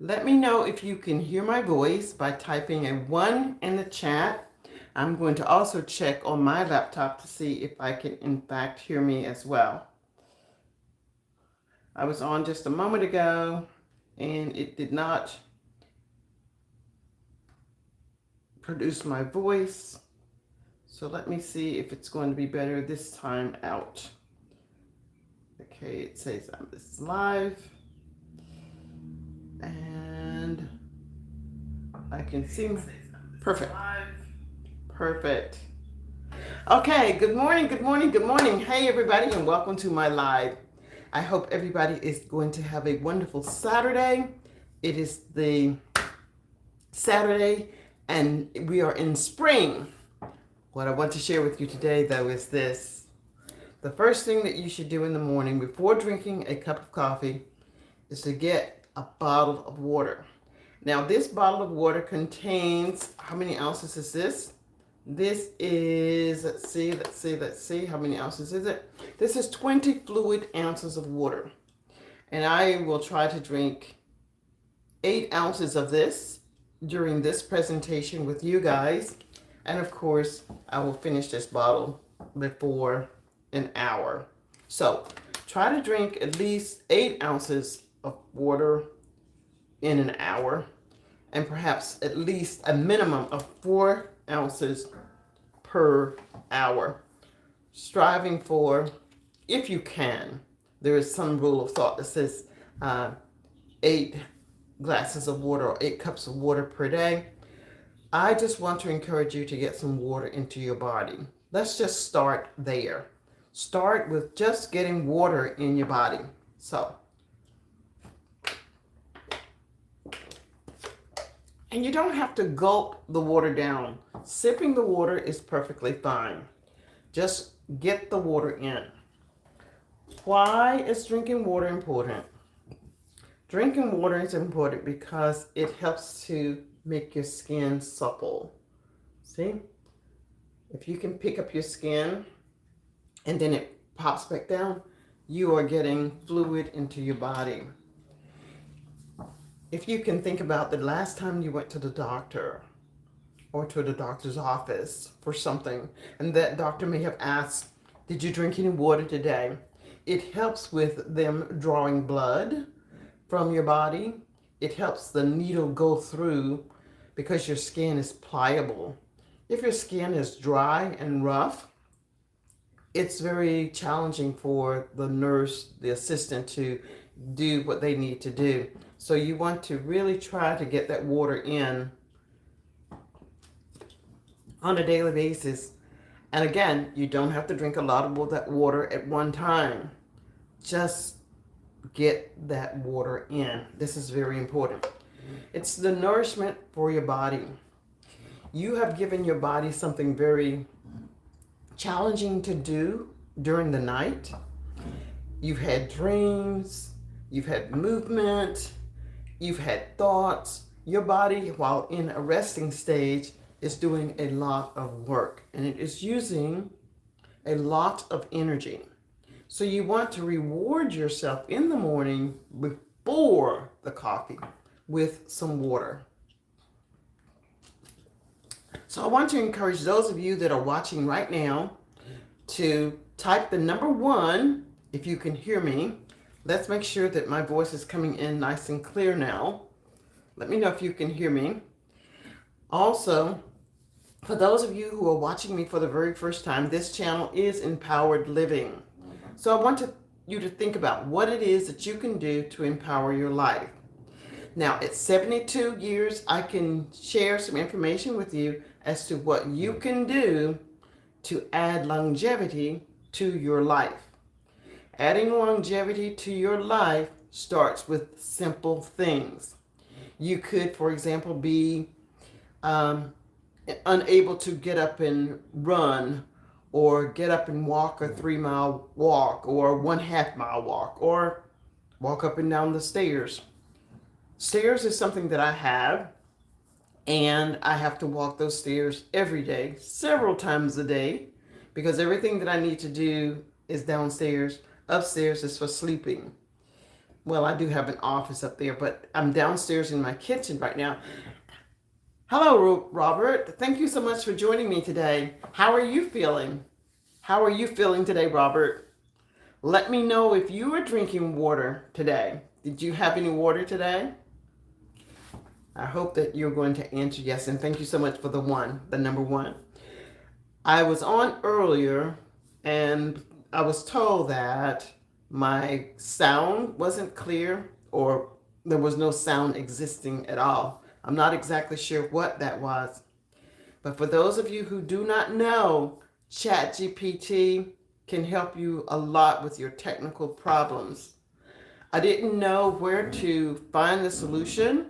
Let me know if you can hear my voice by typing a 1 in the chat. I'm going to also check on my laptop to see if I can in fact hear me as well. I was on just a moment ago and it did not produce my voice. So let me see if it's going to be better this time out. Okay, it says this is live and I can see. Perfect. Perfect. Okay, good morning, good morning, good morning. Hey, everybody, and welcome to my live. I hope everybody is going to have a wonderful Saturday. It is the Saturday, and we are in spring. What I want to share with you today, though, is this. The first thing that you should do in the morning before drinking a cup of coffee is to get a bottle of water. Now, this bottle of water contains, how many ounces is this? This is, let's see, how many ounces is it? This is 20 fluid ounces of water. And I will try to drink 8 ounces of this during this presentation with you guys. And of course, I will finish this bottle before an hour. So try to drink at least 8 ounces of water in an hour, and perhaps at least a minimum of 4 ounces per hour. Striving for, if you can, there is some rule of thought that says 8 glasses of water or 8 cups of water per day. I just want to encourage you to get some water into your body. Let's just start there. Start with just getting water in your body. So, and you don't have to gulp the water down. Sipping the water is perfectly fine. Just get the water in. Why is drinking water important? Drinking water is important because it helps to make your skin supple. See? If you can pick up your skin and then it pops back down, you are getting fluid into your body. If you can think about the last time you went to the doctor or to the doctor's office for something, and that doctor may have asked, did you drink any water today? It helps with them drawing blood from your body. It helps the needle go through because your skin is pliable. If your skin is dry and rough, it's very challenging for the nurse, the assistant, to do what they need to do. So you want to really try to get that water in on a daily basis. And again, you don't have to drink a lot of that water at one time. Just get that water in. This is very important. It's the nourishment for your body. You have given your body something very challenging to do during the night. You've had dreams, you've had movement, you've had thoughts. Your body, while in a resting stage, is doing a lot of work, and it is using a lot of energy. So you want to reward yourself in the morning before the coffee with some water. So I want to encourage those of you that are watching right now to type the number 1 if you can hear me. Let's make sure that my voice is coming in nice and clear now. Let me know if you can hear me. Also, for those of you who are watching me for the very first time, this channel is Empowered Living. So I want you to think about what it is that you can do to empower your life. Now, at 72 years, I can share some information with you as to what you can do to add longevity to your life. Adding longevity to your life starts with simple things. You could, for example, be unable to get up and run, or get up and walk a 3-mile walk, or 1/2 mile walk, or walk up and down the stairs. Stairs is something that I have, and I have to walk those stairs every day, several times a day, because everything that I need to do is downstairs. Upstairs is for sleeping. Well, I do have an office up there, but I'm downstairs in my kitchen right now. Hello, Robert. Thank you so much for joining me today. How are you feeling? How are you feeling today, Robert? Let me know if you are drinking water today. Did you have any water today? I hope that you're going to answer yes, and thank you so much for the number one. I was on earlier, and I was told that my sound wasn't clear, or there was no sound existing at all. I'm not exactly sure what that was. But for those of you who do not know, ChatGPT can help you a lot with your technical problems. I didn't know where to find the solution.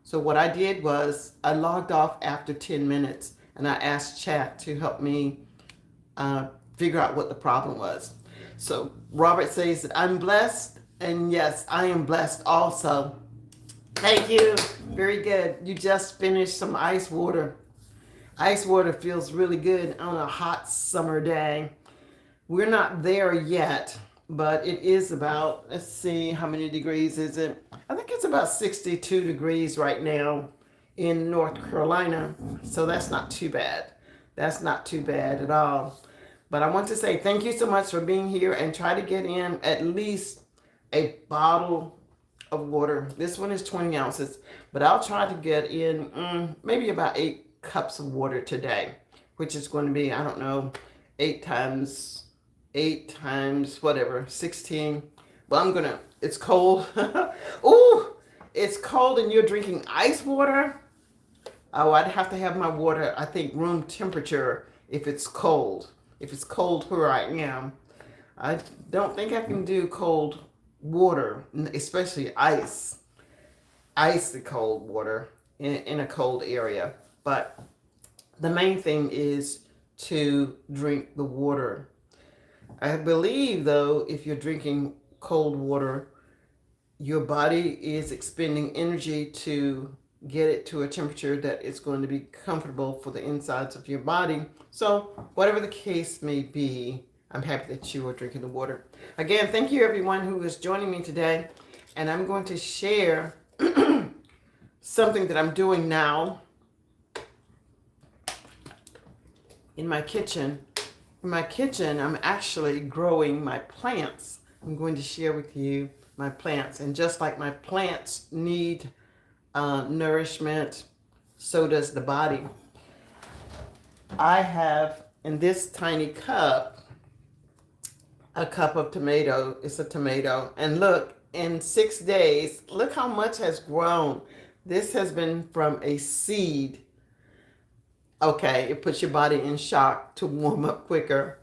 So what I did was I logged off after 10 minutes and I asked Chat to help me figure out what the problem was. So Robert says that I'm blessed, and yes, I am blessed also. Thank you. Very good. You just finished some ice water. Ice water feels really good on a hot summer day. We're not there yet, but it is about, let's see, how many degrees is it? I think it's about 62 degrees right now in North Carolina. So that's not too bad. That's not too bad at all. But I want to say thank you so much for being here, and try to get in at least a bottle of water. This one is 20 ounces, but I'll try to get in maybe about 8 cups of water today, which is going to be, I don't know, 8 times whatever, 16. Well, it's cold. Ooh, it's cold and you're drinking ice water? Oh, I'd have to have my water, I think, room temperature if it's cold. If it's cold where I am. I don't think I can do cold water, especially icy cold water in a cold area. But the main thing is to drink the water. I believe, though, if you're drinking cold water, your body is expending energy to get it to a temperature that is going to be comfortable for the insides of your body. So whatever the case may be, I'm happy that you are drinking the water. Again, thank you everyone who is joining me today. And I'm going to share something that I'm doing now in my kitchen. In my kitchen, I'm actually growing my plants. I'm going to share with you my plants. And just like my plants need nourishment, so does the body. I have in this tiny cup a cup of tomato. It's a tomato. And look, in 6 days, look how much has grown. This has been from a seed. Okay, it puts your body in shock to warm up quicker.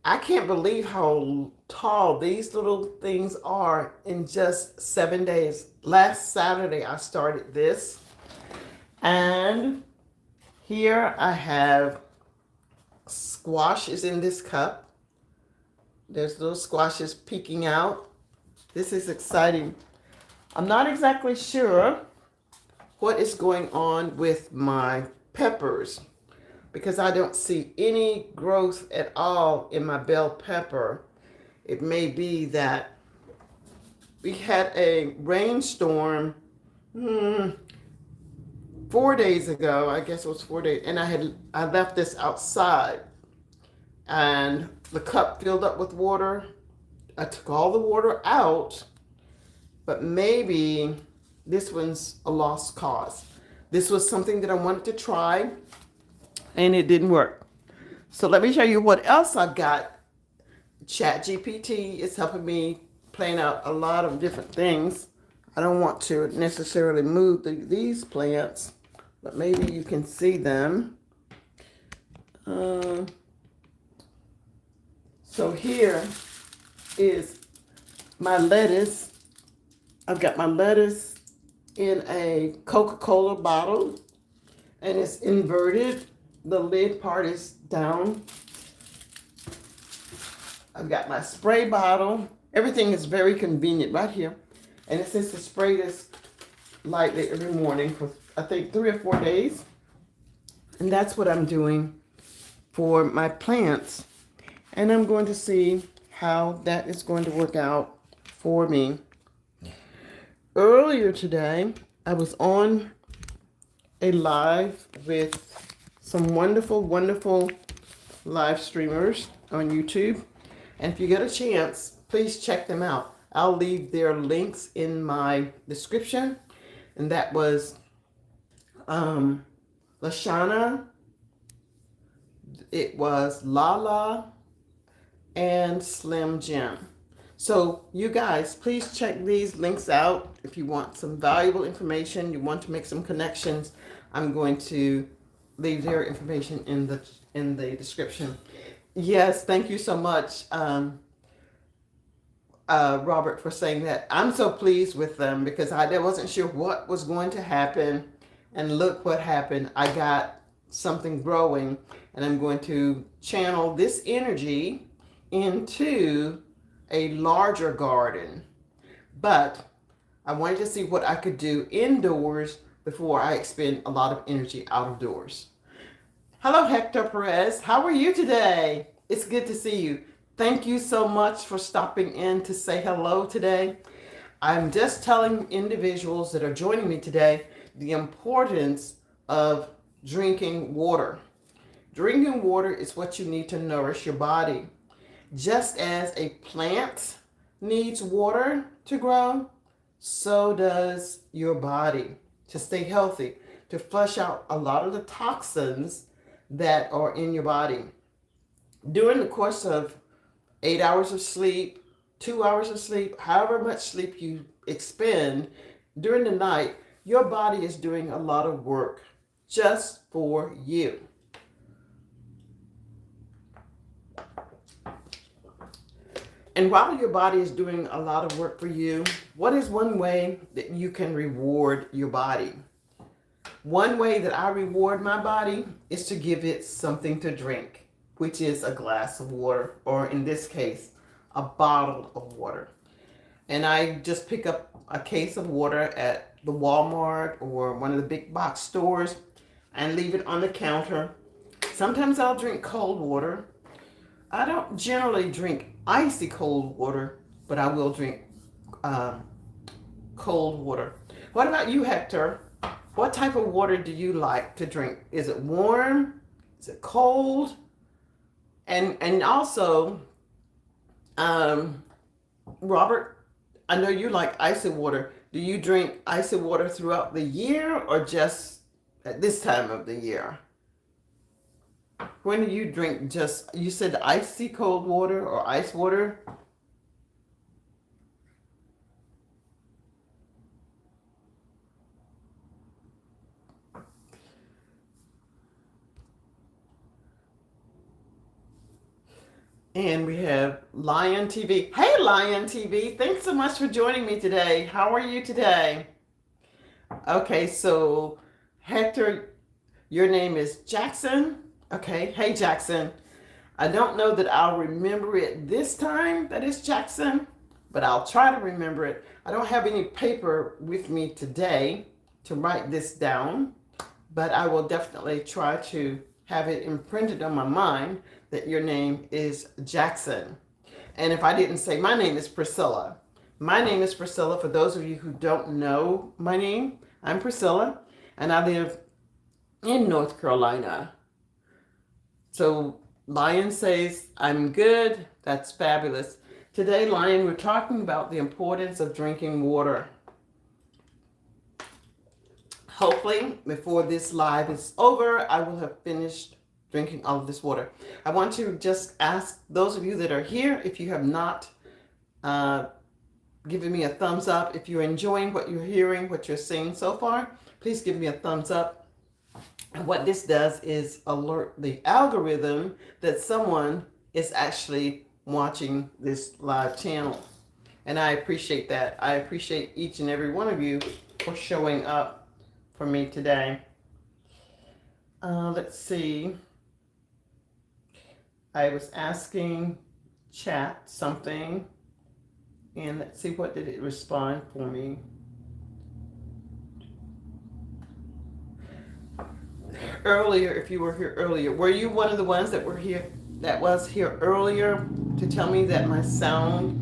I can't believe how tall these little things are in just 7 days. Last Saturday, I started this. And here I have squashes in this cup. There's little squashes peeking out. This is exciting. I'm not exactly sure what is going on with my peppers, because I don't see any growth at all in my bell pepper. It may be that we had a rainstorm 4 days ago. I guess it was 4 days, and I left this outside, and the cup filled up with water. I took all the water out, but maybe this one's a lost cause. This was something that I wanted to try, and it didn't work. So let me show you what else I've got. ChatGPT is helping me plan out a lot of different things. I don't want to necessarily move these plants, but maybe you can see them. So here is my lettuce. I've got my lettuce in a Coca-Cola bottle, and it's inverted. The lid part is down. I've got my spray bottle. Everything is very convenient right here. And it says to spray this lightly every morning for, I think, 3 or 4 days. And that's what I'm doing for my plants. And I'm going to see how that is going to work out for me. Earlier today, I was on a live with some wonderful, wonderful live streamers on YouTube. And if you get a chance, please check them out. I'll leave their links in my description. And that was Lashana, it was Lala, and Slim Jim. So you guys, please check these links out if you want some valuable information, you want to make some connections. I'm going to leave their information in the description. Yes, thank you so much, Robert, for saying that. I'm so pleased with them because I wasn't sure what was going to happen, and look what happened. I got something growing, and I'm going to channel this energy into a larger garden. But I wanted to see what I could do indoors before I expend a lot of energy out of doors. Hello, Hector Perez. How are you today? It's good to see you. Thank you so much for stopping in to say hello today. I'm just telling individuals that are joining me today the importance of drinking water. Drinking water is what you need to nourish your body. Just as a plant needs water to grow, so does your body to stay healthy, to flush out a lot of the toxins that are in your body. During the course of 8 hours of sleep, 2 hours of sleep, however much sleep you expend during the night, your body is doing a lot of work just for you. And while your body is doing a lot of work for you, what is one way that you can reward your body? One way that I reward my body is to give it something to drink, which is a glass of water, or in this case, a bottle of water. And I just pick up a case of water at the Walmart or one of the big box stores and leave it on the counter. Sometimes I'll drink cold water. I don't generally drink icy cold water, but I will drink cold water. What about you, Hector? What type of water do you like to drink? Is it warm? Is it cold? And also, Robert, I know you like icy water. Do you drink icy water throughout the year or just at this time of the year? When do you drink you said icy cold water or ice water? And we have Lion TV. Hey, Lion TV. Thanks so much for joining me today. How are you today? Okay, so Hector, your name is Jackson. Okay, hey, Jackson. I don't know that I'll remember it this time that it's Jackson, but I'll try to remember it. I don't have any paper with me today to write this down, but I will definitely try to have it imprinted on my mind that your name is Jackson. And if I didn't say, my name is Priscilla. My name is Priscilla. For those of you who don't know my name, I'm Priscilla, and I live in North Carolina. So Lion says, I'm good. That's fabulous. Today, Lion, we're talking about the importance of drinking water. Hopefully, before this live is over, I will have finished drinking all of this water. I want to just ask those of you that are here, if you have not given me a thumbs up, if you're enjoying what you're hearing, what you're seeing so far, please give me a thumbs up. And what this does is alert the algorithm that someone is actually watching this live channel. And I appreciate that. I appreciate each and every one of you for showing up for me today. Let's see. I was asking chat something, and let's see, what did it respond for me? Earlier, if you were here earlier, were you one of the ones that were here, that was here earlier, to tell me that my sound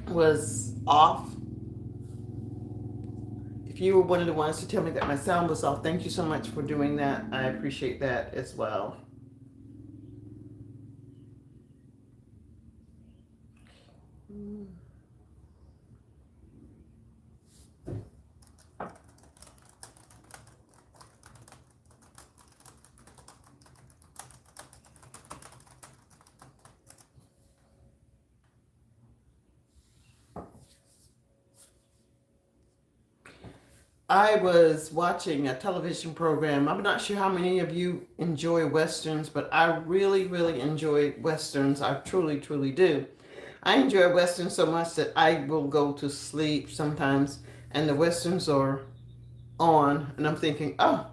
was off, if you were one of the ones to tell me that my sound was off, thank you so much for doing that. I appreciate that as well. I was watching a television program. I'm not sure how many of you enjoy Westerns, but I really, really enjoy Westerns. I truly, truly do. I enjoy Westerns so much that I will go to sleep sometimes, and the Westerns are on, and I'm thinking, oh,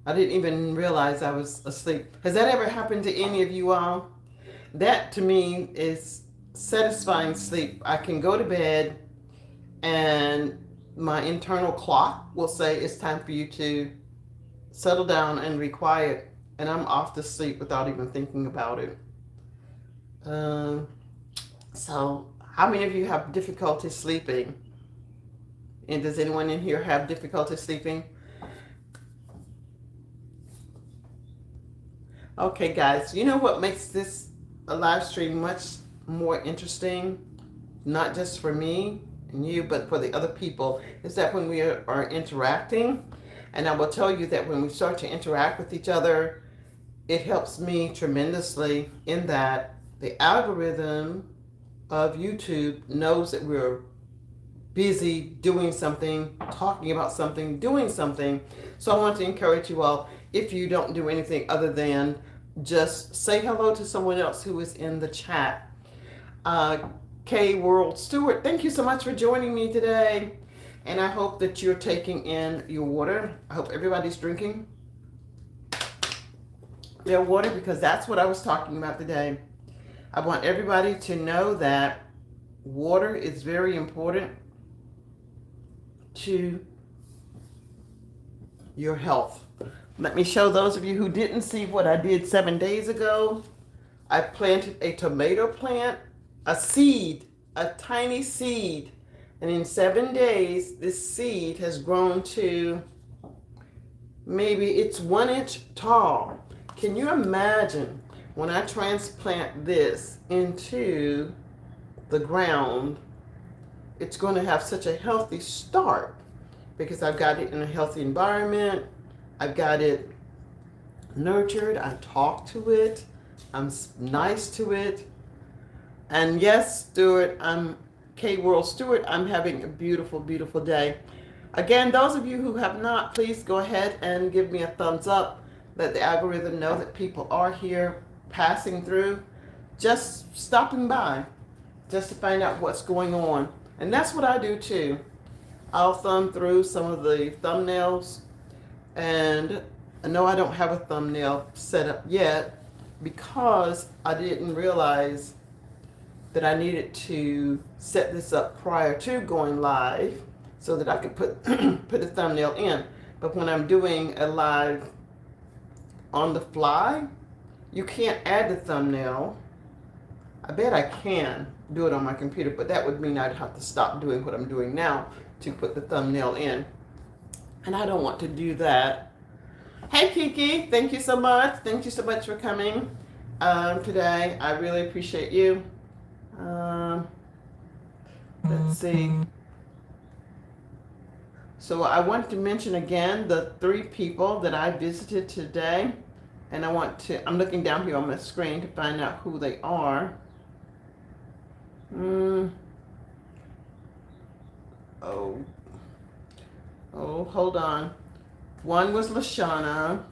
I didn't even realize I was asleep. Has that ever happened to any of you all? That to me is satisfying sleep. I can go to bed and my internal clock will say it's time for you to settle down and be quiet, and I'm off to sleep without even thinking about it. Um, so, how many of you have difficulty sleeping? And does anyone in here have difficulty sleeping? Okay, guys, you know what makes this a live stream much more interesting, not just for me and you, but for the other people, is that when we are interacting, and I will tell you that when we start to interact with each other, it helps me tremendously in that the algorithm of YouTube knows that we're busy doing something, talking about something, doing something. So I want to encourage you all, if you don't do anything other than just say hello to someone else who is in the chat. K World Stewart, thank you so much for joining me today. And I hope that you're taking in your water. I hope everybody's drinking their water, because that's what I was talking about today. I want everybody to know that water is very important to your health. Let me show those of you who didn't see what I did 7 days ago. I planted a tomato plant, a seed, a tiny seed. And in 7 days, this seed has grown to maybe it's 1 inch tall. Can you imagine when I transplant this into the ground, it's going to have such a healthy start because I've got it in a healthy environment. I've got it nurtured. I talk to it. I'm nice to it. And yes, Stuart, I'm K World Stewart. I'm having a beautiful, beautiful day. Again, those of you who have not, please go ahead and give me a thumbs up. Let the algorithm know that people are here passing through, just stopping by, just to find out what's going on. And that's what I do too. I'll thumb through some of the thumbnails, and I know I don't have a thumbnail set up yet because I didn't realize that I needed to set this up prior to going live so that I could put put a thumbnail in. But when I'm doing a live on the fly, you can't add the thumbnail. I bet I can do it on my computer, but that would mean I'd have to stop doing what I'm doing now to put the thumbnail in. And I don't want to do that. Hey Kiki, thank you so much. Thank you so much for coming today. I really appreciate you. Let's see. So I want to mention again the 3 people that I visited today. And I'm looking down here on my screen to find out who they are. Oh, hold on. One was Lashana.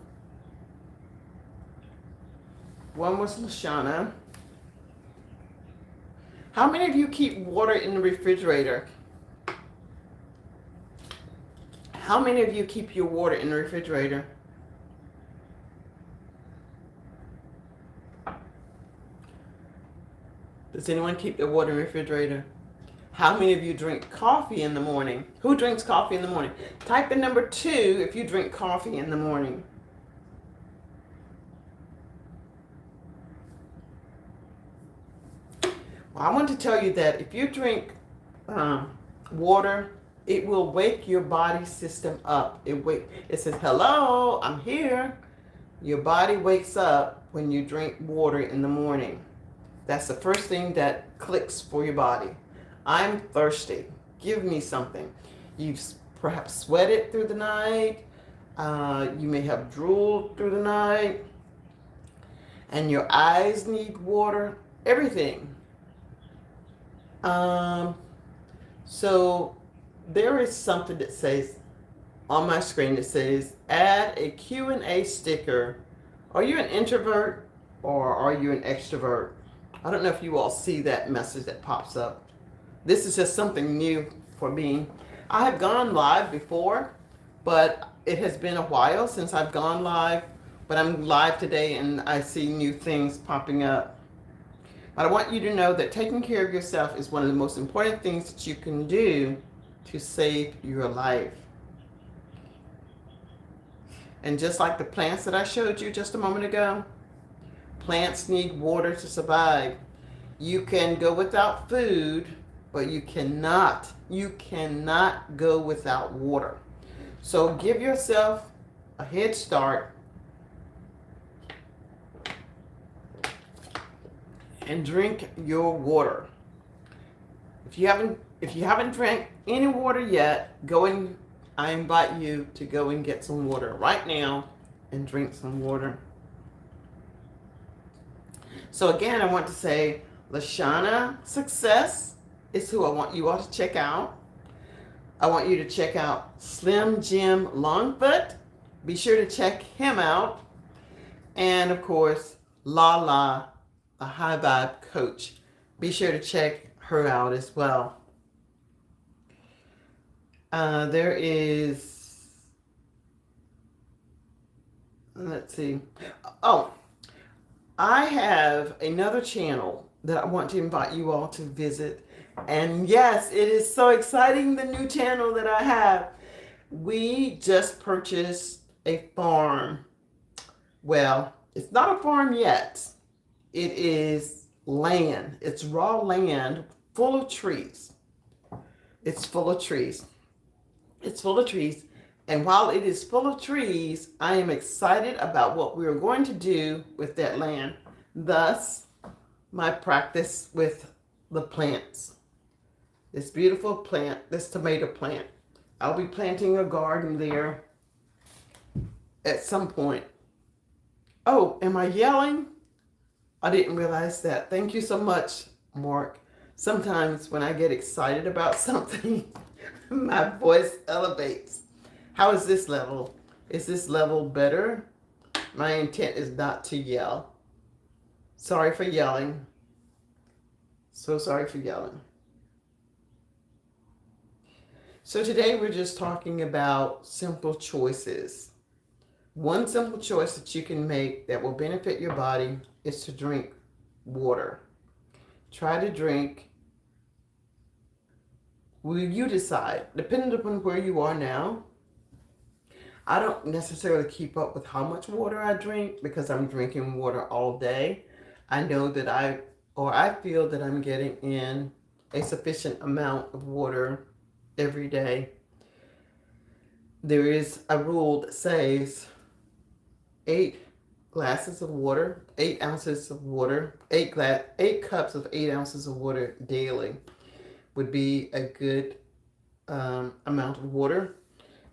How many of you keep water in the refrigerator? How many of you keep your water in the refrigerator? Does anyone keep their water in the refrigerator? How many of you drink coffee in the morning? Who drinks coffee in the morning? Type in number 2 if you drink coffee in the morning. I want to tell you that if you drink water, it will wake your body system up. It says, "Hello, I'm here." Your body wakes up when you drink water in the morning. That's the first thing that clicks for your body. I'm thirsty. Give me something. You've perhaps sweated through the night. You may have drooled through the night, and your eyes need water. Everything. Um, so there is something that says on my screen that says add a Q&A sticker. Are you an introvert or are you an extrovert? I don't know if you all see that message that pops up. This is just something new for me. I have gone live before, but it has been a while since I've gone live. But I'm live today and I see new things popping up. But I want you to know that taking care of yourself is one of the most important things that you can do to save your life. And just like the plants that I showed you just a moment ago, plants need water to survive. You can go without food, but you cannot go without water. So give yourself a head start and drink your water. If you haven't drank any water yet, I invite you to go and get some water right now and drink some water. So again, I want to say Lashana Success is who I want you all to check out. I want you to check out Slim Jim Longfoot. Be sure to check him out. And of course, Lala, a high vibe coach. Be sure to check her out as well. There is, let's see. Oh, I have another channel that I want to invite you all to visit. And yes, it is so exciting, the new channel that I have. We just purchased a farm. Well, it's not a farm yet. It is land. It's raw land full of trees. It's full of trees. It's full of trees. And while it is full of trees, I am excited about what we are going to do with that land. Thus, my practice with the plants. This beautiful plant, this tomato plant. I'll be planting a garden there at some point. Oh, am I yelling? I didn't realize that. Thank you so much, Mark. Sometimes when I get excited about something, my voice elevates. How is this level? Is this level better? My intent is not to yell. Sorry for yelling. So sorry for yelling. So today we're just talking about simple choices. One simple choice that you can make that will benefit your body is to drink water. Try to drink. Will you decide? Depending upon where you are now, I don't necessarily keep up with how much water I drink because I'm drinking water all day. I know that I feel that I'm getting in a sufficient amount of water every day. There is a rule that says 8 glasses of water, 8 ounces of water, 8 cups of 8 ounces of water daily would be a good amount of water.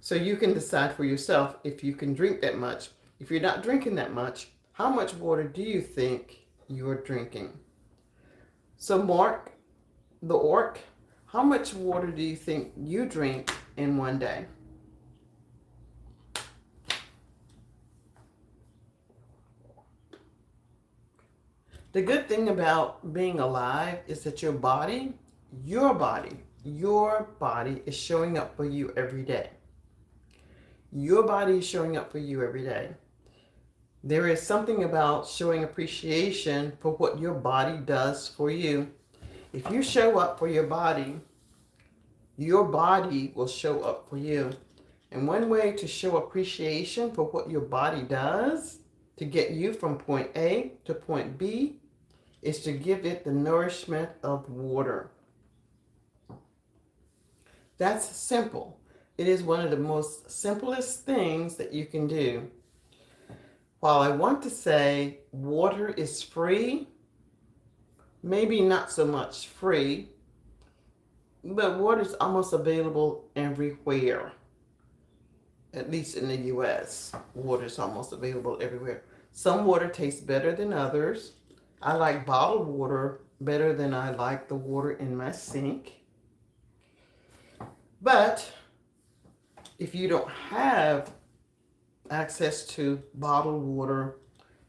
So you can decide for yourself if you can drink that much. If you're not drinking that much, how much water do you think you're drinking? So Mark, the orc, how much water do you think you drink in one day? The good thing about being alive is that your body is showing up for you every day. Your body is showing up for you every day. There is something about showing appreciation for what your body does for you. If you show up for your body will show up for you. And one way to show appreciation for what your body does to get you from point A to point B is to give it the nourishment of water. That's simple. It is one of the most simplest things that you can do. While I want to say water is free, maybe not so much free, but water is almost available everywhere. At least in the US, water is almost available everywhere. Some water tastes better than others. I like bottled water better than I like the water in my sink. But if you don't have access to bottled water,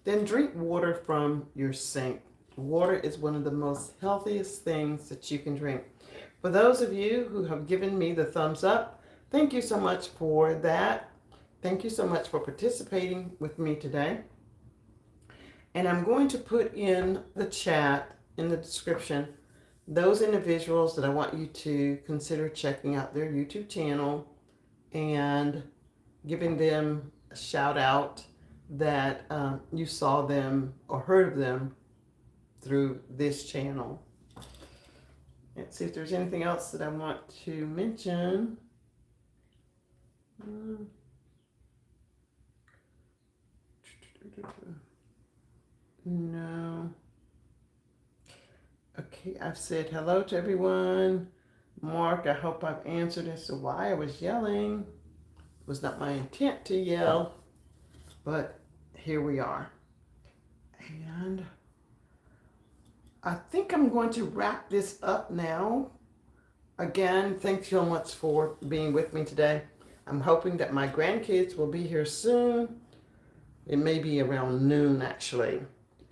then drink water from your sink. Water is one of the most healthiest things that you can drink. For those of you who have given me the thumbs up, thank you so much for that. Thank you so much for participating with me today. And I'm going to put in the chat, in the description, those individuals that I want you to consider checking out their YouTube channel and giving them a shout out that you saw them or heard of them through this channel. Let's see if there's anything else that I want to mention. No. Okay, I've said hello to everyone. Mark, I hope I've answered as to why I was yelling. It was not my intent to yell, but here we are. And I think I'm going to wrap this up now. Again, thanks so much for being with me today. I'm hoping that my grandkids will be here soon. It may be around noon, actually.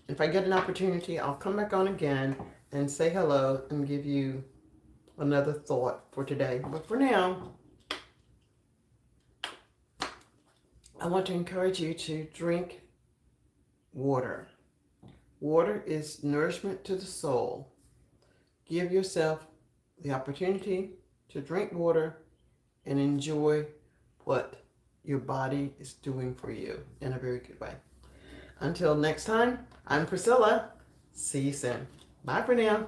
If I get an opportunity, I'll come back on again and say hello and give you another thought for today. But for now, I want to encourage you to drink water. Water is nourishment to the soul. Give yourself the opportunity to drink water and enjoy what your body is doing for you in a very good way. Until next time, I'm Priscilla. See you soon. Bye for now.